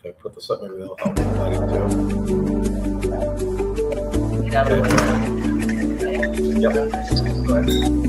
If I put this up, maybe that'll help everybody too. Yep. Go ahead.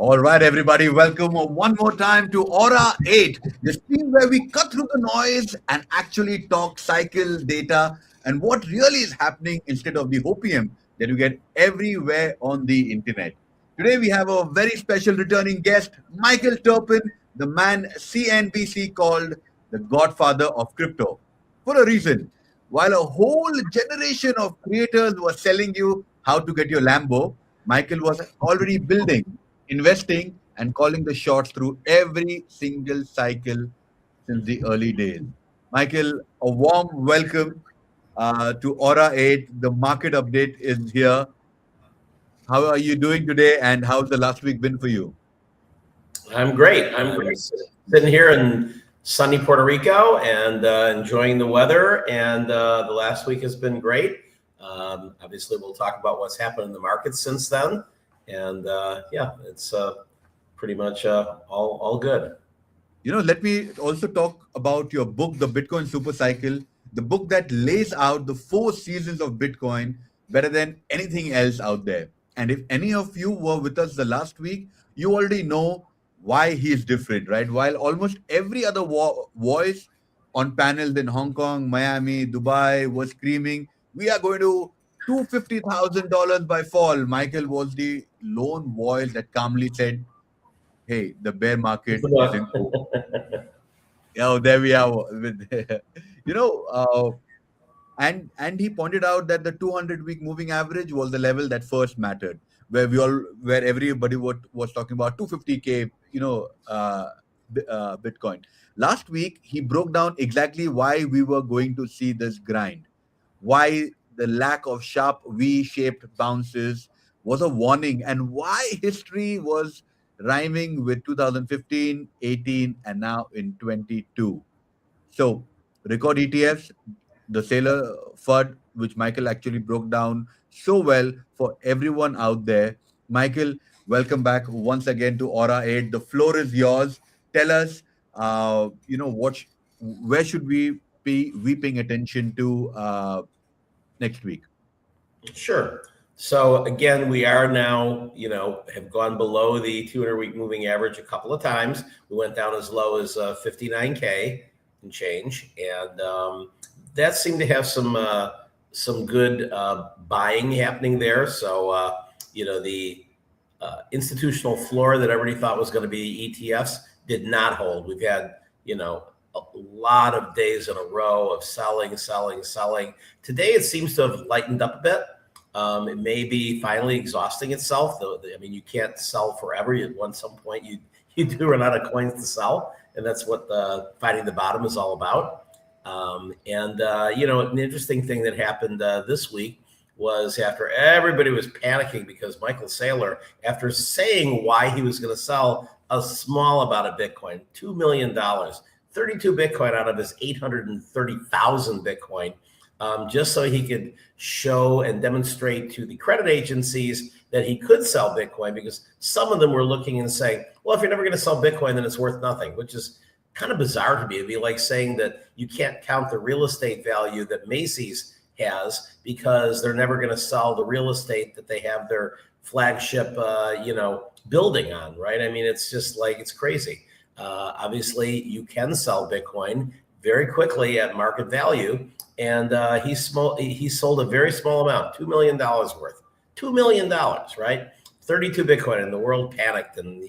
All right, everybody, welcome one more time to Aura 8, the stream where we cut through the noise and actually talk cycle data and what really is happening instead of the hopium that you get everywhere on the internet. Today, we have a very special returning guest, Michael Terpin, the man CNBC called the godfather of crypto. For a reason, while a whole generation of creators were selling you how to get your Lambo, Michael was already building, investing, and calling the shots through every single cycle since the early days. Michael, a warm welcome to Aura 8. The market update is here. How are you doing today, and how's the last week been for you? I'm great. I'm great. Sitting here in sunny Puerto Rico and enjoying the weather. And the last week has been great. Obviously, we'll talk about what's happened in the markets since then. And yeah, it's pretty much all good. Let me also talk about your book, The Bitcoin Super Cycle, the book that lays out the 4 seasons of Bitcoin better than anything else out there. And if any of you were with us the last week, you already know why he's different, right? While almost every other voice on panels in Hong Kong, Miami, Dubai was screaming, we are going to $250,000 by fall. Michael was the lone voice that calmly said, hey, the bear market isn't over. Oh, there we are. you know, uh, and he pointed out that the 200-week moving average was the level that first mattered, where everybody was talking about 250K, Bitcoin. Last week, he broke down exactly why we were going to see this grind, why the lack of sharp V-shaped bounces was a warning, and why history was rhyming with 2015, 18, and now in 22. So, record ETFs, the Sailor FUD, which Michael actually broke down so well for everyone out there. Michael, welcome back once again to Aura 8. The floor is yours. Tell us, where should we paying attention to next week? Sure. So again, we are now, have gone below the 200-week moving average a couple of times. We went down as low as 59K and change, and that seemed to have some good buying happening there. So the institutional floor that everybody thought was going to be ETFs did not hold. We've had a lot of days in a row of selling. Today it seems to have lightened up a bit. It may be finally exhausting itself, though. I mean, you can't sell forever. At some point, you do run out of coins to sell, and that's what finding the bottom is all about. An interesting thing that happened this week was after everybody was panicking because Michael Saylor, after saying why he was going to sell a small amount of Bitcoin, $2 million, 32 Bitcoin out of his 830,000 Bitcoin, just so he could show and demonstrate to the credit agencies that he could sell Bitcoin, because some of them were looking and saying, well, if you're never going to sell Bitcoin, then it's worth nothing, which is kind of bizarre to me. It'd be like saying that you can't count the real estate value that Macy's has because they're never going to sell the real estate that they have their flagship, building on, right? I mean, it's just like, it's crazy. Obviously, you can sell Bitcoin very quickly at market value. And he sold a very small amount, $2 million worth. $2 million, right? 32 Bitcoin, and the world panicked. And,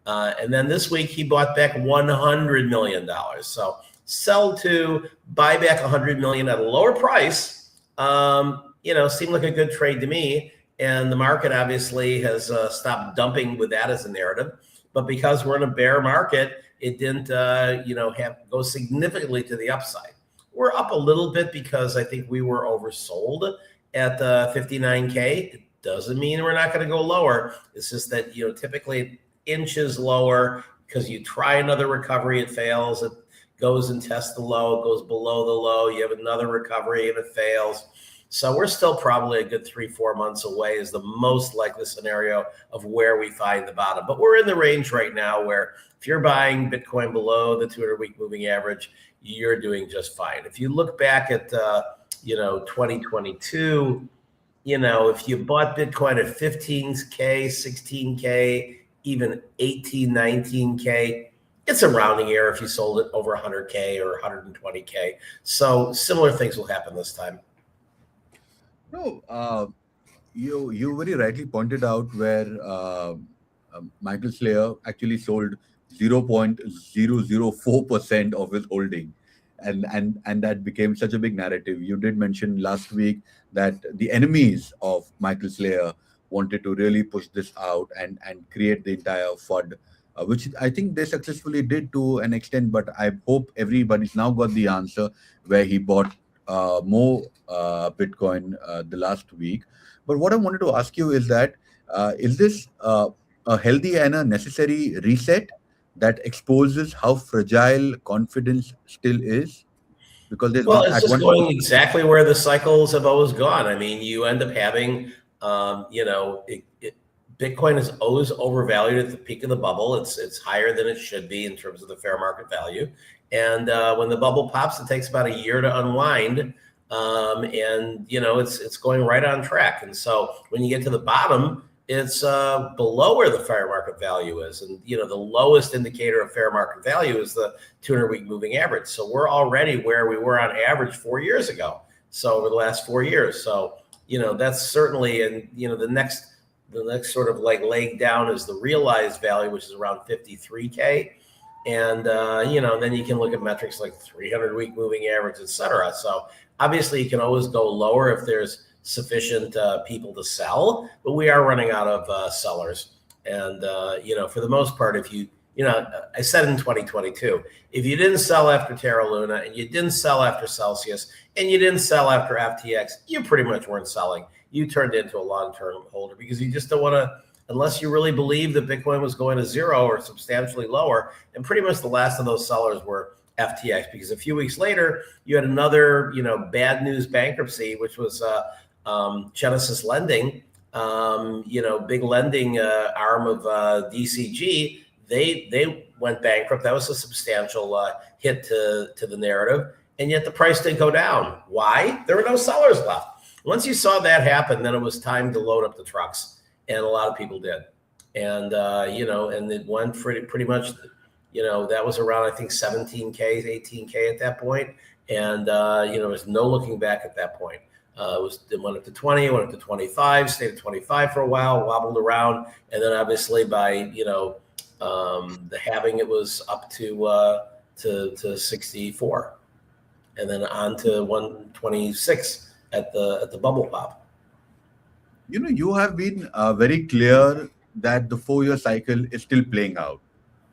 and then this week he bought back $100 million. So sell to buy back $100 million at a lower price, seemed like a good trade to me. And the market obviously has stopped dumping with that as a narrative. But because we're in a bear market, it didn't, go significantly to the upside. We're up a little bit because I think we were oversold at 59K. It doesn't mean we're not going to go lower. It's just that, typically it inches lower because you try another recovery, it fails. It goes and tests the low, goes below the low. You have another recovery and it fails. So we're still probably a good 3-4 months away is the most likely scenario of where we find the bottom. But we're in the range right now where if you're buying Bitcoin below the 200-week moving average, you're doing just fine. If you look back at, 2022, if you bought Bitcoin at 15K, 16K, even 18, 19K, it's a rounding error if you sold it over 100K or 120K. So similar things will happen this time. No, you very rightly pointed out where Michael Slayer actually sold 0.004% of his holding, and that became such a big narrative. You did mention last week that the enemies of Michael Slayer wanted to really push this out and create the entire FUD, which I think they successfully did to an extent. But I hope everybody's now got the answer where he bought more Bitcoin the last week. But what I wanted to ask you is that is this a healthy and a necessary reset that exposes how fragile confidence still is? Because there's Well, one it's at just one going exactly where the cycles have always gone. I mean, you end up having, Bitcoin is always overvalued at the peak of the bubble. It's higher than it should be in terms of the fair market value. And when the bubble pops, it takes about a year to unwind. It's going right on track. And so when you get to the bottom, it's below where the fair market value is. And, the lowest indicator of fair market value is the 200-week moving average. So we're already where we were on average 4 years ago. So over the last 4 years. So, that's certainly, and, the next sort of like leg down is the realized value, which is around 53K. And, then you can look at metrics like 300-week moving average, et cetera. So obviously you can always go lower if there's sufficient people to sell, but we are running out of sellers. And, for the most part, if you, I said in 2022, if you didn't sell after Terra Luna and you didn't sell after Celsius and you didn't sell after FTX, you pretty much weren't selling. You turned into a long-term holder because you just don't want to, unless you really believe that Bitcoin was going to zero or substantially lower. And pretty much the last of those sellers were FTX, because a few weeks later, you had another, bad news bankruptcy, which was Genesis Lending, big lending arm of DCG. They went bankrupt. That was a substantial hit to the narrative. And yet the price didn't go down. Why? There were no sellers left. Once you saw that happen, then it was time to load up the trucks. And a lot of people did. And, and it went pretty much, that was around, I think, 17K, 18K at that point. And, there was no looking back at that point. It went up to 20, went up to 25, stayed at 25 for a while, wobbled around. And then obviously by, the halving, it was up to 64. And then on to 126 at the bubble pop. You have been very clear that the 4-year cycle is still playing out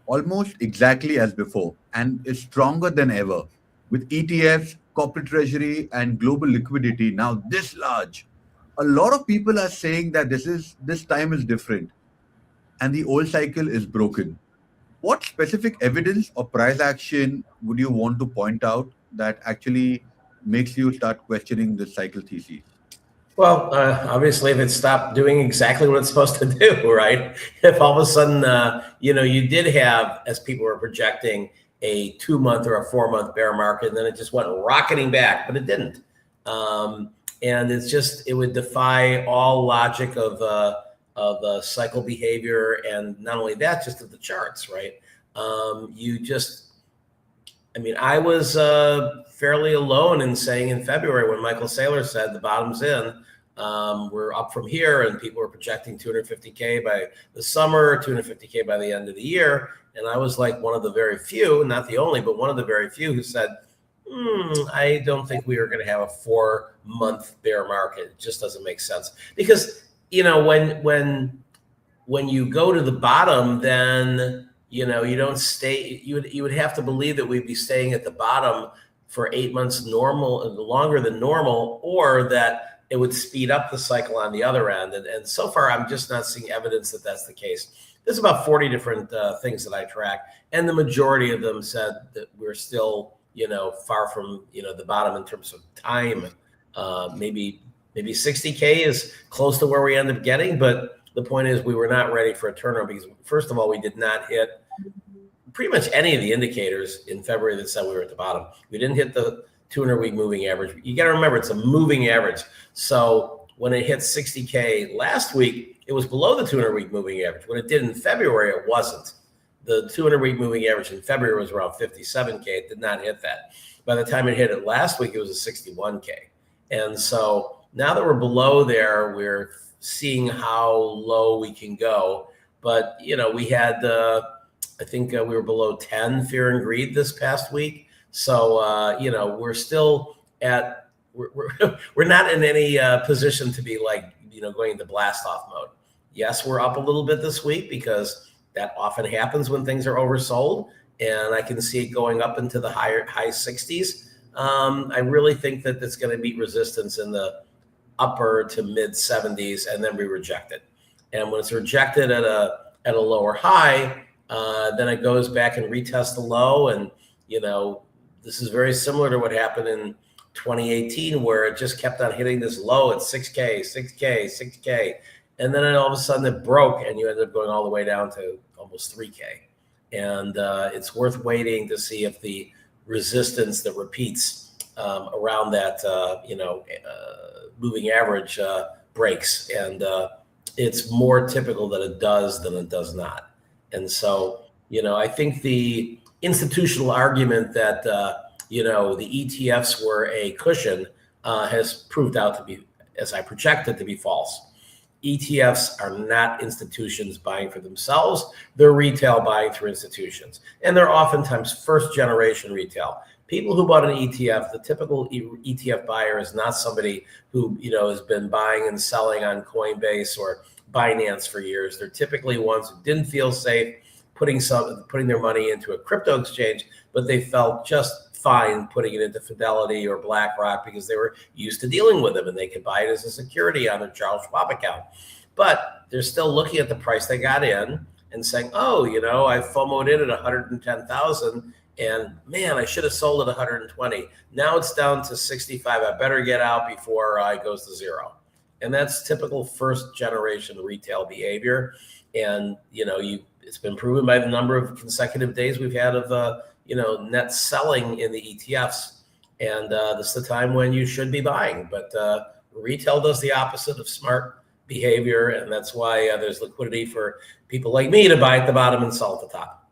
almost exactly as before and is stronger than ever, with ETFs, corporate treasury, and global liquidity now this large. A lot of people are saying that this time is different and the old cycle is broken. What specific evidence or price action would you want to point out that actually makes you start questioning the cycle thesis? Well, obviously, if it stopped doing exactly what it's supposed to do, right? If all of a sudden, you did have, as people were projecting, a 2-month or a 4-month bear market, and then it just went rocketing back, but it didn't. And it would defy all logic of cycle behavior, and not only that, just of the charts, right? I mean, I was fairly alone in saying in February when Michael Saylor said the bottom's in, we're up from here, and people were projecting 250K by the summer, 250K by the end of the year. And I was like one of the very few, not the only, but one of the very few who said, I don't think we are going to have a 4-month bear market. It just doesn't make sense. Because, when you go to the bottom, then you don't stay. You would have to believe that we'd be staying at the bottom for 8 months longer than normal, or that it would speed up the cycle on the other end. And so far, I'm just not seeing evidence that that's the case. There's about 40 different things that I track, and the majority of them said that we're still far from the bottom in terms of time. Maybe 60K is close to where we end up getting, but the point is we were not ready for a turnaround because, first of all, we did not hit pretty much any of the indicators in February that said we were at the bottom. We didn't hit the 200-week moving average. You got to remember, it's a moving average. So when it hit 60K last week, it was below the 200-week moving average. When it did in February, it wasn't. The 200-week moving average in February was around 57K. It did not hit that. By the time it hit it last week, it was a 61K. And so now that we're below there, we're seeing how low we can go. But, we had, I think we were below 10 fear and greed this past week. So, we're still we're not in any position to be like, going into blast off mode. Yes, we're up a little bit this week because that often happens when things are oversold. And I can see it going up into the high 60s. I really think that it's going to meet resistance in the upper to mid 70s, and then we reject it. And when it's rejected at a lower high, then it goes back and retests the low. And this is very similar to what happened in 2018, where it just kept on hitting this low at 6K, and then all of a sudden it broke, and you ended up going all the way down to almost 3K. And it's worth waiting to see if the resistance that repeats around that moving average breaks, and it's more typical that it does than it does not. And so I think the institutional argument that the ETFs were a cushion has proved out to be, as I projected, to be false. ETFs are not institutions buying for themselves. They're retail buying through institutions, and they're oftentimes first generation retail. People who bought an ETF, the typical ETF buyer is not somebody who has been buying and selling on Coinbase or Binance for years. They're typically ones who didn't feel safe putting their money into a crypto exchange, but they felt just fine putting it into Fidelity or BlackRock because they were used to dealing with them, and they could buy it as a security on their Charles Schwab account. But they're still looking at the price they got in and saying, oh, I FOMO'd in at 110,000. And man, I should have sold at 120. Now it's down to 65. I better get out before it goes to zero. And that's typical first generation retail behavior. And, it's been proven by the number of consecutive days we've had of, net selling in the ETFs. And this is the time when you should be buying. But retail does the opposite of smart behavior. And that's why there's liquidity for people like me to buy at the bottom and sell at the top.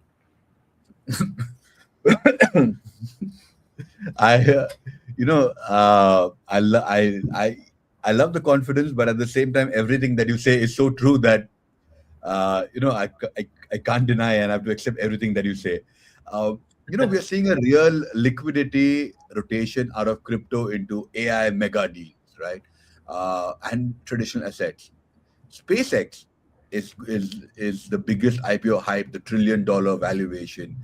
I love the confidence, but at the same time, everything that you say is so true that I can't deny, and I have to accept everything that you say. We are seeing a real liquidity rotation out of crypto into AI mega deals, right? And traditional assets. SpaceX is the biggest IPO hype, the $1 trillion valuation.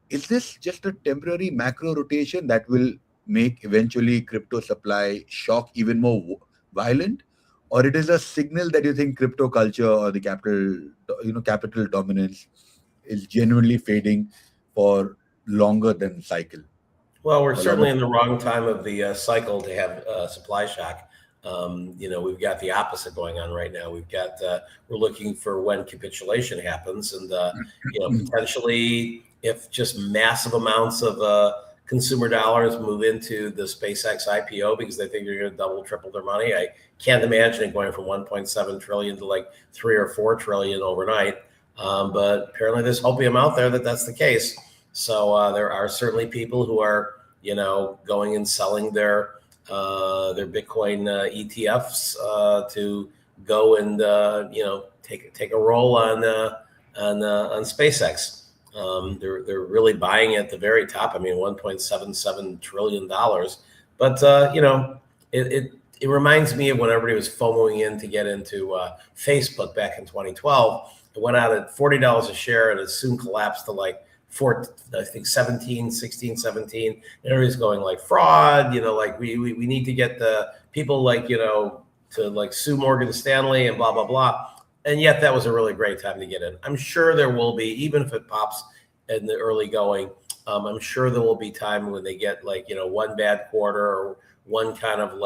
Is this just a temporary macro rotation that will make eventually crypto supply shock even more violent? Or it is a signal that you think crypto culture or the capital dominance is genuinely fading for longer than cycle? Well, we're certainly in the wrong time of the cycle to have supply shock. We've got the opposite going on right now. We're looking for when capitulation happens, and potentially if just massive amounts of consumer dollars move into the SpaceX IPO because they think they're going to double, triple their money. I can't imagine it going from 1.7 trillion to like 3 or 4 trillion overnight. But apparently there's hopium out there that that's the case. So there are certainly people who are, going and selling their Bitcoin ETFs to go and take a roll on SpaceX. They're really buying at the very top. I mean, $1.77 trillion. But it reminds me of when everybody was FOMOing in to get into Facebook back in 2012. It went out at $40 a share, and it soon collapsed to like 17, 16, 17. And everybody's going like fraud. Like we need to get the people to like sue Morgan Stanley and blah blah blah. And yet that was a really great time to get in. I'm sure there will be, even if it pops in the early going, I'm sure there will be time when they get one bad quarter or one kind of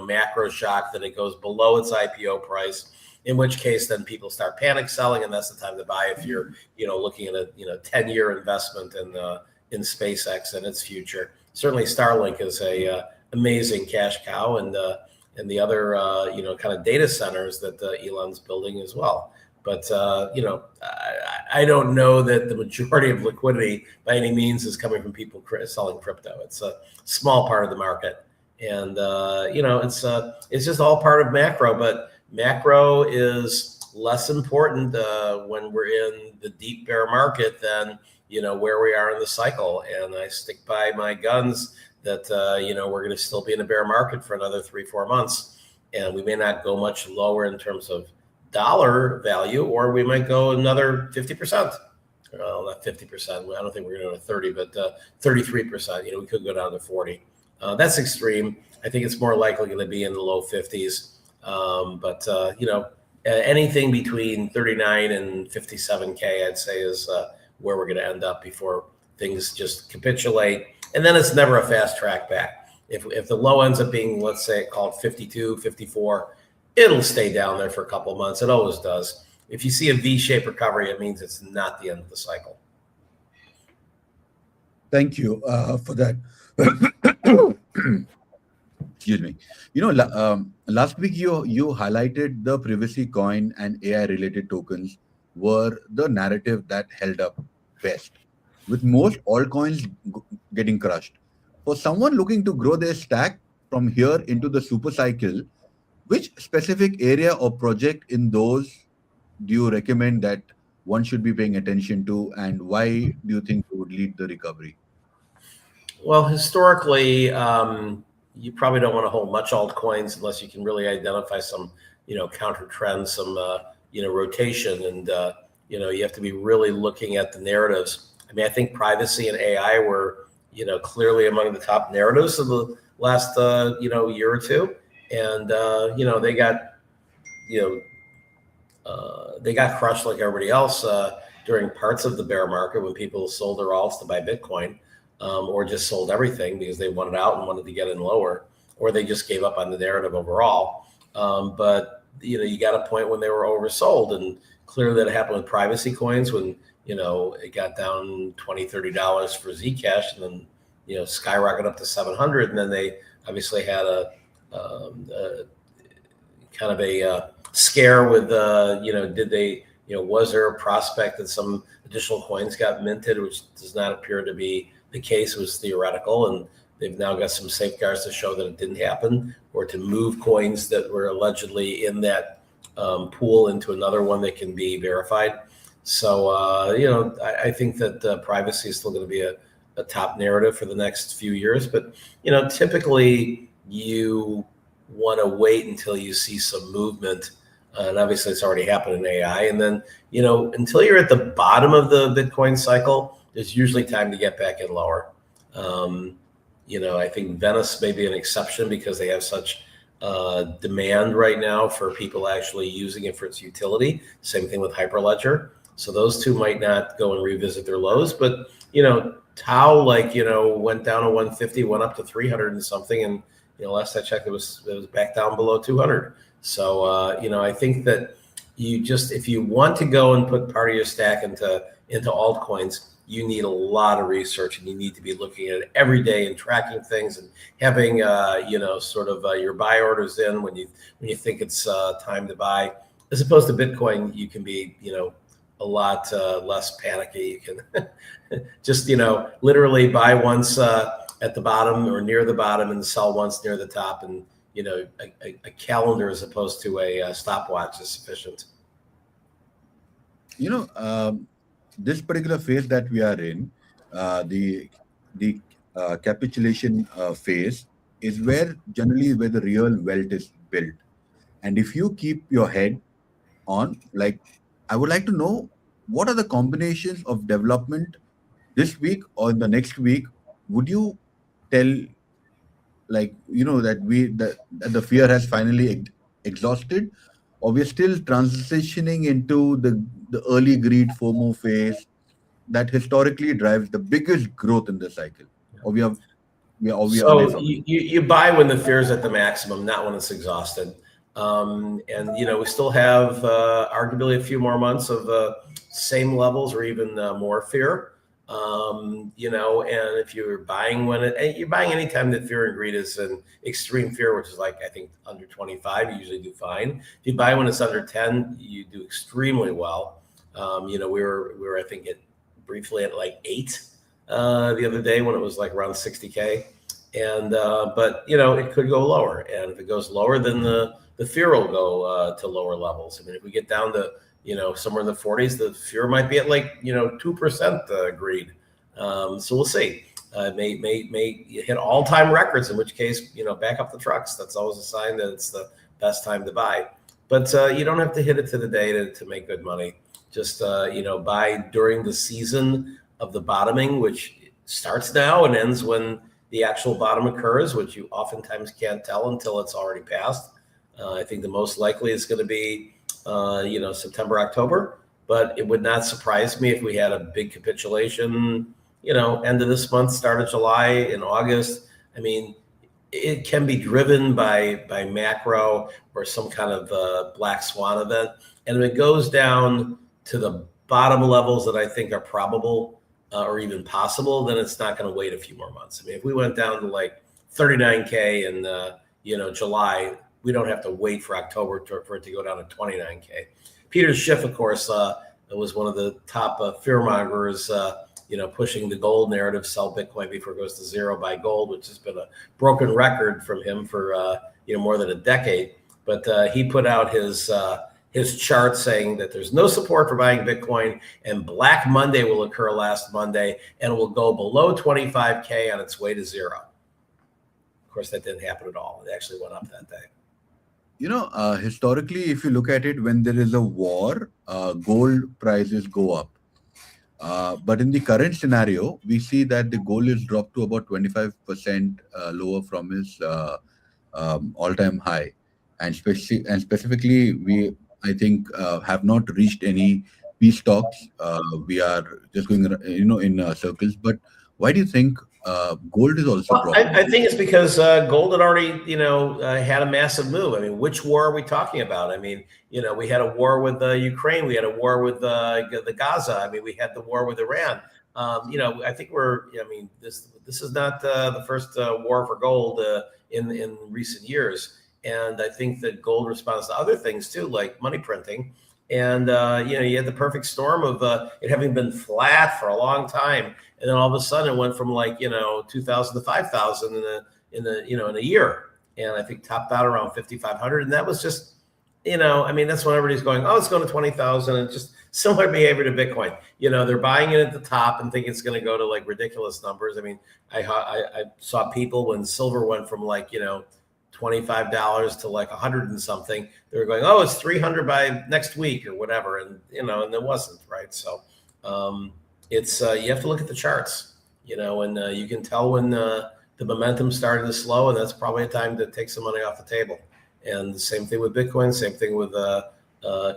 macro shock that it goes below its IPO price, in which case then people start panic selling, and that's the time to buy if you're looking at a 10-year investment in SpaceX and its future. Certainly Starlink is a amazing cash cow, and the other kind of data centers that Elon's building as well. But I don't know that the majority of liquidity by any means is coming from people selling crypto. It's a small part of the market, and it's just all part of macro. But macro is less important when we're in the deep bear market than where we are in the cycle. And I stick by my guns that we're going to still be in a bear market for another 3-4 months, and we may not go much lower in terms of dollar value, or we might go another 50%. Well, not 50%. I don't think we're going to go to 30, but 33%. We could go down to 40. That's extreme. I think it's more likely going to be in the low 50s. But anything between 39 and 57K, I'd say, is where we're going to end up before things just capitulate. And then it's never a fast track back. If the low ends up being, let's say, called 52, 54, it'll stay down there for a couple of months. It always does. If you see a V-shaped recovery, it means it's not the end of the cycle. Thank you for that. Excuse me. Last week you highlighted the privacy coin and AI related tokens were the narrative that held up best, with most altcoins getting crushed. For someone looking to grow their stack from here into the super cycle, which specific area or project in those do you recommend that one should be paying attention to, and why do you think it would lead the recovery? Well, historically, you probably don't want to hold much altcoins unless you can really identify some, counter trends, some, rotation, and you have to be really looking at the narratives. I mean, I think privacy and AI were, clearly among the top narratives of the last, year or two, and they got crushed like everybody else during parts of the bear market when people sold their alts to buy Bitcoin. Or just sold everything because they wanted out and wanted to get in lower, or they just gave up on the narrative overall. But you got a point when they were oversold, and clearly that happened with privacy coins when it got down $20-$30 for Zcash, and then skyrocketed up to 700, and then they obviously had a kind of a scare with was there a prospect that some additional coins got minted, which does not appear to be the case. Was theoretical, and they've now got some safeguards to show that it didn't happen, or to move coins that were allegedly in that pool into another one that can be verified. So I think that privacy is still going to be a top narrative for the next few years. But typically you want to wait until you see some movement, and obviously it's already happened in AI. And then until you're at the bottom of the Bitcoin cycle, there's usually time to get back in lower. I think Venice may be an exception because they have such demand right now for people actually using it for its utility. Same thing with Hyperledger. So those two might not go and revisit their lows. But, Tau, went down to 150, went up to 300 and something. And, last I checked, it was back down below 200. So, I think that if you want to go and put part of your stack into altcoins, you need a lot of research, and you need to be looking at it every day and tracking things and having, your buy orders in when you think it's time to buy. As opposed to Bitcoin, you can be, lot less panicky. You can just, literally buy once at the bottom or near the bottom and sell once near the top. And, a calendar as opposed to a stopwatch is sufficient. This particular phase that we are in, the capitulation phase is where generally where the real wealth is built. And if you keep your head on, like, I would like to know what are the combinations of development this week or in the next week would you tell, like, that the fear has finally exhausted, or we're still transitioning into the early greed FOMO phase that historically drives the biggest growth in the cycle, or we are away So from it? you buy when the fear is at the maximum, not when it's exhausted. And we still have arguably a few more months of same levels or even more fear. And if you're buying you're buying anytime that fear and greed is an extreme fear, which is like, I think under 25, you usually do fine. If you buy when it's under 10, you do extremely well. We were I think briefly at like 8 the other day when it was like around 60K. And but it could go lower, and if it goes lower, then the fear will go to lower levels. I mean, if we get down to somewhere in the 40s, the fear might be at like 2% greed. So we'll see. May hit all-time records, in which case back up the trucks. That's always a sign that it's the best time to buy. But you don't have to hit it to the day to make good money. Just buy during the season of the bottoming, which starts now and ends when the actual bottom occurs, which you oftentimes can't tell until it's already passed. I think the most likely is going to be, September, October, but it would not surprise me if we had a big capitulation, end of this month, start of July, in August. I mean, it can be driven by macro or some kind of black swan event. And if it goes down to the bottom levels that I think are probable, or even possible, then it's not going to wait a few more months. I mean, if we went down to like 39K in July, we don't have to wait for October for it to go down to 29K. Peter Schiff, of course, was one of the top fear mongers, pushing the gold narrative, sell Bitcoin before it goes to zero, buy gold, which has been a broken record from him for more than a decade. But he put out his chart saying that there's no support for buying Bitcoin, and Black Monday will occur last Monday and will go below 25K on its way to zero. Of course, that didn't happen at all. It actually went up that day. Historically, if you look at it, when there is a war, gold prices go up. But in the current scenario, we see that the gold is dropped to about 25% lower from its all-time high. And specifically, we, I think, have not reached any peace talks. We are just going, in circles. But why do you think gold is also dropping? I think it's because gold had already, had a massive move. I mean, which war are we talking about? I mean, we had a war with Ukraine. We had a war with the Gaza. I mean, we had the war with Iran. I think this is not the first war for gold in recent years. And I think that gold responds to other things too, like money printing. And, you had the perfect storm of it having been flat for a long time. And then all of a sudden it went from like, 2,000 to 5,000 in a year. And I think topped out around 5,500. And that was just, that's when everybody's going, oh, it's going to 20,000, and just similar behavior to Bitcoin. They're buying it at the top and think it's going to go to like ridiculous numbers. I mean, I saw people when silver went from like, $25 to like 100 and something, they were going, oh, it's 300 by next week or whatever. And, and it wasn't, right? So it's, you have to look at the charts, and you can tell when the momentum started to slow, and that's probably a time to take some money off the table. And the same thing with Bitcoin, same thing with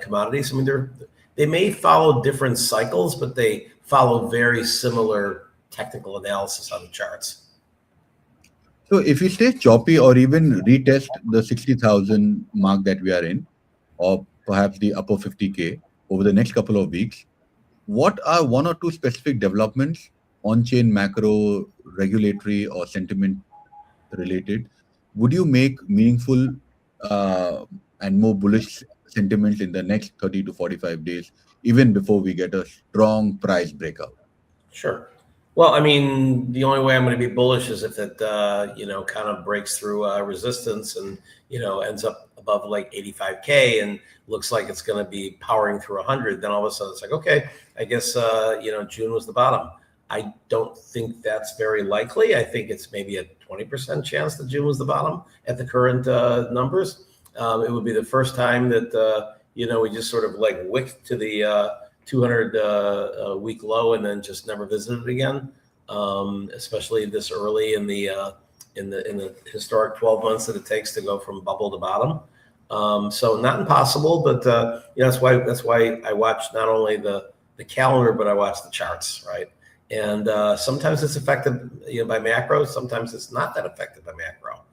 commodities. I mean, they may follow different cycles, but they follow very similar technical analysis on the charts. So if you stay choppy or even retest the 60,000 mark that we are in, or perhaps the upper 50K over the next couple of weeks, what are one or two specific developments, on-chain, macro, regulatory, or sentiment related, would you make meaningful and more bullish sentiments in the next 30 to 45 days, even before we get a strong price breakout? Sure. Well, I mean, the only way I'm going to be bullish is if it, kind of breaks through resistance and, ends up above like 85K and looks like it's going to be powering through 100. Then all of a sudden it's like, okay, I guess, June was the bottom. I don't think that's very likely. I think it's maybe a 20% chance that June was the bottom at the current numbers. It would be the first time that, we just sort of like wicked to the 200 week low and then just never visited again, especially this early in the historic 12 months that it takes to go from bubble to bottom. So not impossible, but that's why I watch not only the calendar, but I watch the charts, right? And sometimes it's affected by macro, sometimes it's not that affected by macro.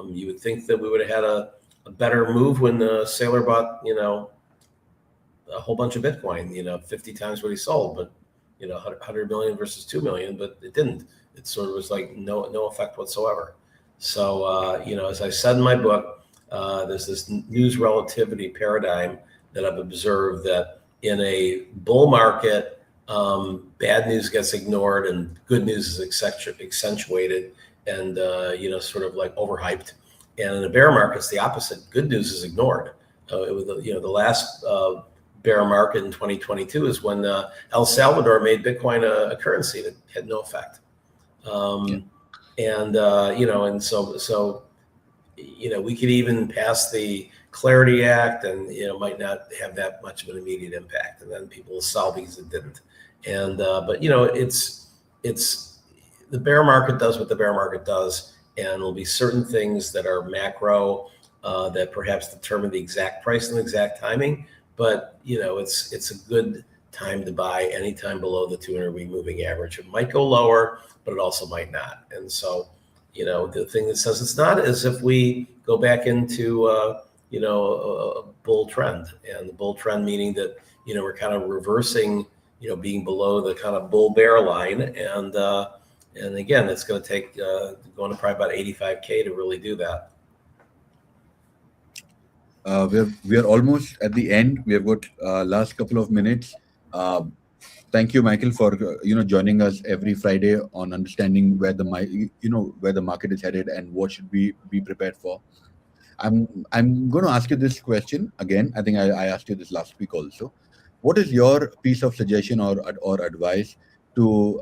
You would think that we would have had a better move when the sailor bought a whole bunch of Bitcoin, 50 times what he sold, but 100 million versus 2 million, but it didn't. It sort of was like no effect whatsoever. So as I said in my book, there's this news relativity paradigm that I've observed that in a bull market, bad news gets ignored and good news is accentuated and sort of like overhyped. And in a bear market, it's the opposite. Good news is ignored. It was the last bear market in 2022 is when El Salvador made Bitcoin a currency that had no effect. And so we could even pass the Clarity Act and might not have that much of an immediate impact, and then people will sell because it didn't. And but it's the bear market does what the bear market does, and there'll be certain things that are macro that perhaps determine the exact price and the exact timing. But it's a good time to buy anytime below the 200-week moving average. It might go lower, but it also might not. And so, the thing that says it's not is if we go back into a bull trend, and the bull trend meaning that we're kind of reversing, being below the kind of bull bear line, and again, it's going to take going to probably about 85K to really do that. We are almost at the end. We have got last couple of minutes. Thank you, Michael, for joining us every Friday on understanding where the market is headed and what should we be prepared for. I'm going to ask you this question again. I think I asked you this last week also. What is your piece of suggestion or advice to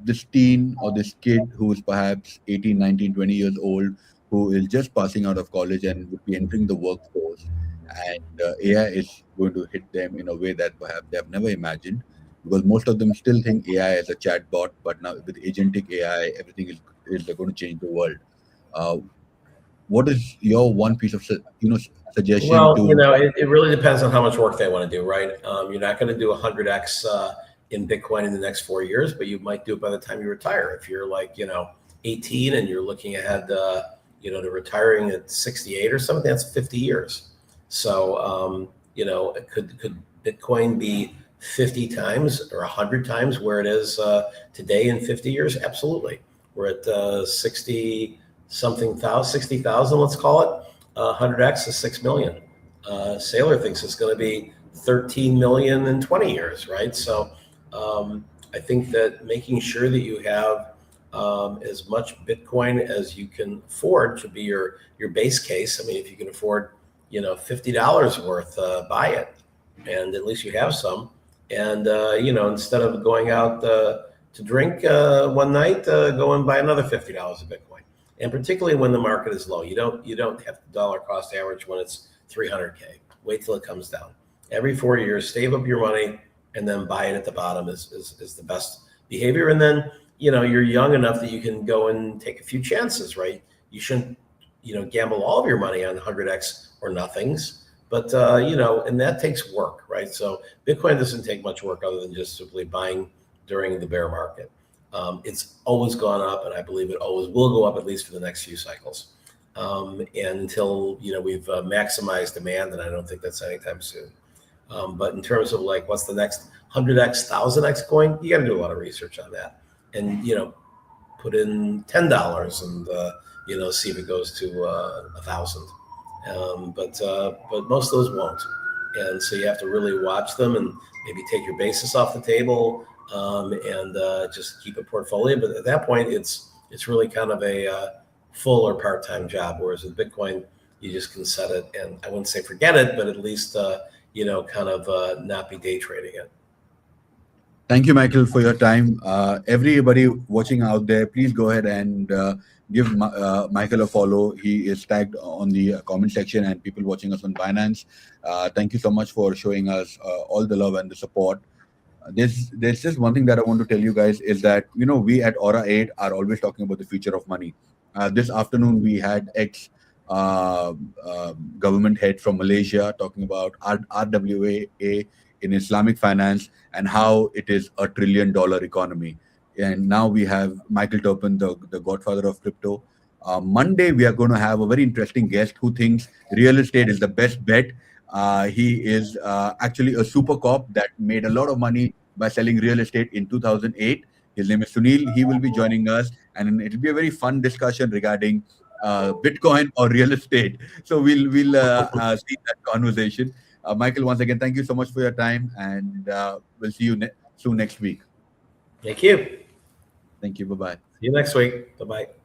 this teen or this kid who is perhaps 18, 19, 20 years old, who is just passing out of college and would be entering the workforce, and AI is going to hit them in a way that perhaps they have never imagined, because most of them still think AI is a chatbot, but now with agentic AI, everything is going to change the world. What is your one piece of suggestion? Well, it really depends on how much work they want to do, right? You're not going to do 100x in Bitcoin in the next 4 years, but you might do it by the time you retire. If you're like 18 and you're looking ahead to retiring at 68 or something, that's 50 years. So could Bitcoin be 50 times or 100 times where it is today in 50 years? Absolutely. We're at 60,000, let's call it. 100x is 6 million. Saylor thinks it's going to be 13 million in 20 years, right? So I think that making sure that you have as much Bitcoin as you can afford should be your base case. I mean, if you can afford $50 worth, buy it, and at least you have some. And instead of going out to drink one night, go and buy another $50 of Bitcoin. And particularly when the market is low, you don't have the dollar cost average when it's 300K. Wait till it comes down. Every 4 years, save up your money and then buy it at the bottom is the best behavior. And then you're young enough that you can go and take a few chances, right? You shouldn't gamble all of your money on 100x or nothings, but and that takes work, right? So Bitcoin doesn't take much work other than just simply buying during the bear market. It's always gone up, and I believe it always will go up, at least for the next few cycles. And until we've maximized demand, and I don't think that's anytime soon. But in terms of like what's the next 100x, 1000x coin, you got to do a lot of research on that, and put in $10 and see if it goes to 1,000. But most of those won't. And so you have to really watch them and maybe take your basis off the table, and just keep a portfolio. But at that point, it's really kind of a full or part-time job. Whereas with Bitcoin, you just can set it, and I wouldn't say forget it, but at least kind of not be day trading it. Thank you, Michael, for your time. Everybody watching out there, please go ahead and give Michael a follow. He is tagged on the comment section, and people watching us on Binance. Thank you so much for showing us all the love and the support. There's just one thing that I want to tell you guys is that we at Aura 8 are always talking about the future of money. This afternoon we had ex government head from Malaysia talking about RWA in Islamic finance and how it is $1 trillion economy. And now we have Michael Terpin, the godfather of crypto. Monday we are going to have a very interesting guest who thinks real estate is the best bet. He is actually a super cop that made a lot of money by selling real estate in 2008. His name is Sunil. He will be joining us, and it'll be a very fun discussion regarding Bitcoin or real estate. So we'll see that conversation. Michael, once again, thank you so much for your time, and we'll see you soon next week. Thank you. Thank you. Bye bye. See you next week. Bye bye.